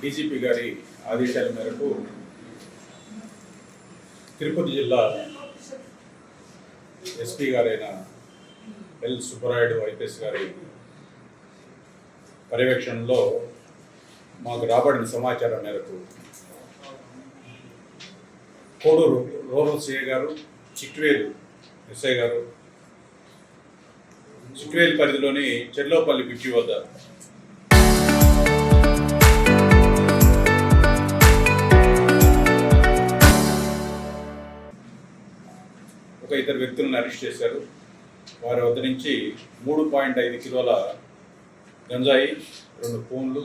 DGP గారి ఆదేశాల మేరకు తిరుపతి జిల్లా ఎస్పీ గారైన ఎల్ సుబ్బరాయుడు ఐపీఎస్ గారి పర్యవేక్షణలో మాకు రాబడిన సమాచారం మేరకు కోడూరు రూరల్ సిఐ గారు, చిట్వేలు ఎస్ఐ గారు, చిట్వేలు పరిధిలోని చెర్లోపల్లి బ్రిడ్జి వద్ద ఒక ఇద్దరు వ్యక్తులను అరెస్ట్ చేశారు. వారి వద్ద నుంచి 3.5 కిలోల గంజాయి, 2 ఫోన్లు,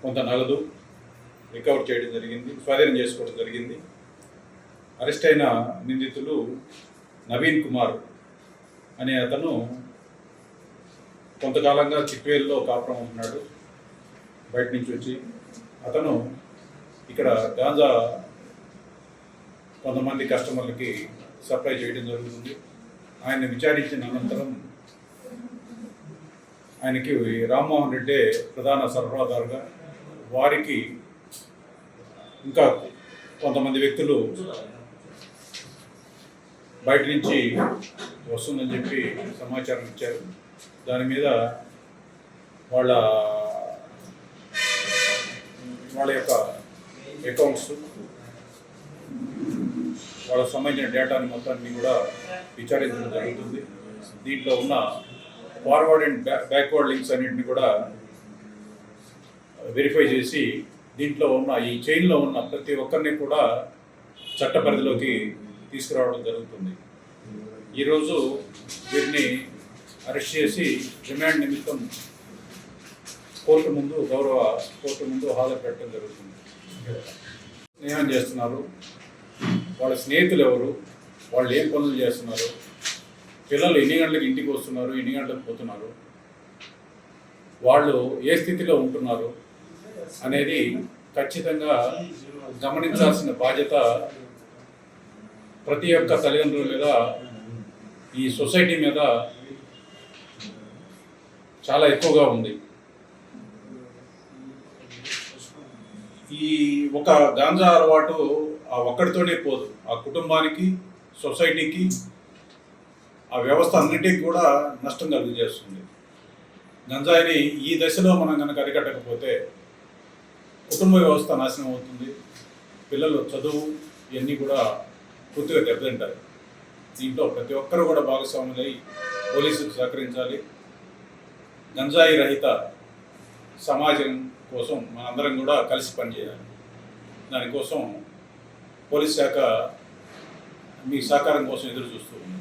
కొంత నగదు రికవర్ చేయడం జరిగింది, స్వాధీనం చేసుకోవడం జరిగింది. అరెస్ట్ అయిన నిందితులు నవీన్ కుమార్ అనే అతను కొంతకాలంగా చిట్వేల్లో కాపురం ఉంటున్నాడు. బయట నుంచి వచ్చి అతను ఇక్కడ గాంజా కొంతమంది కస్టమర్లకి సప్లై చేయడం జరుగుతుంది. ఆయన విచారించిన అనంతరం ఆయనకి రామ్మోహన్ రెడ్డి ప్రధాన సరఫరాదారుగా, వారికి ఇంకా కొంతమంది వ్యక్తులు బయట నుంచి వస్తుందని చెప్పి సమాచారం ఇచ్చారు. దాని మీద వాళ్ళ యొక్క అకౌంట్స్, వాళ్ళకు సంబంధించిన డేటాని మొత్తాన్ని కూడా విచారించడం జరుగుతుంది. దీంట్లో ఉన్న ఫార్వర్డ్ అండ్ బ్యాక్వర్డ్ లింక్స్ అన్నింటినీ కూడా వెరిఫై చేసి దీంట్లో ఉన్న ఈ చైన్లో ఉన్న ప్రతి ఒక్కరిని కూడా చట్ట పరిధిలోకి తీసుకురావడం జరుగుతుంది. ఈరోజు వీరిని అరెస్ట్ చేసి రిమాండ్ నిమిత్తం గౌరవ కోర్టు ముందు హాజరు పెట్టడం జరుగుతుంది. స్నేహం చేస్తున్నారు, వాళ్ళ స్నేహితులు ఎవరు, వాళ్ళు ఏం పనులు చేస్తున్నారు, పిల్లలు ఎన్ని గంటలకు ఇంటికి వస్తున్నారు, ఎన్ని గంటలకు పోతున్నారు, వాళ్ళు ఏ స్థితిలో ఉంటున్నారు అనేది ఖచ్చితంగా గమనించాల్సిన బాధ్యత ప్రతి ఒక్క తల్లిదండ్రుల మీద, ఈ సొసైటీ మీద చాలా ఎక్కువగా ఉంది. ఈ ఒక గాంజా అలవాటు ఆ ఒక్కడితోనే పోదు, ఆ కుటుంబానికి, సొసైటీకి, ఆ వ్యవస్థ అన్నిటికీ కూడా నష్టం కలుగజేస్తుంది. గంజాయిని ఈ దశలో మనం కనుక అరికట్టకపోతే కుటుంబ వ్యవస్థ నాశనం అవుతుంది. పిల్లలు చదువు ఇవన్నీ కూడా పూర్తిగా దెబ్బతింటాయి. దీంట్లో ప్రతి ఒక్కరూ కూడా భాగస్వాములై పోలీసులకు సహకరించాలి. గంజాయి రహిత సమాజం కోసం మనందరం కూడా కలిసి పనిచేయాలి. దానికోసం పోలీస్ శాఖ మీ సహకారం కోసం ఎదురు చూస్తూ ఉంది.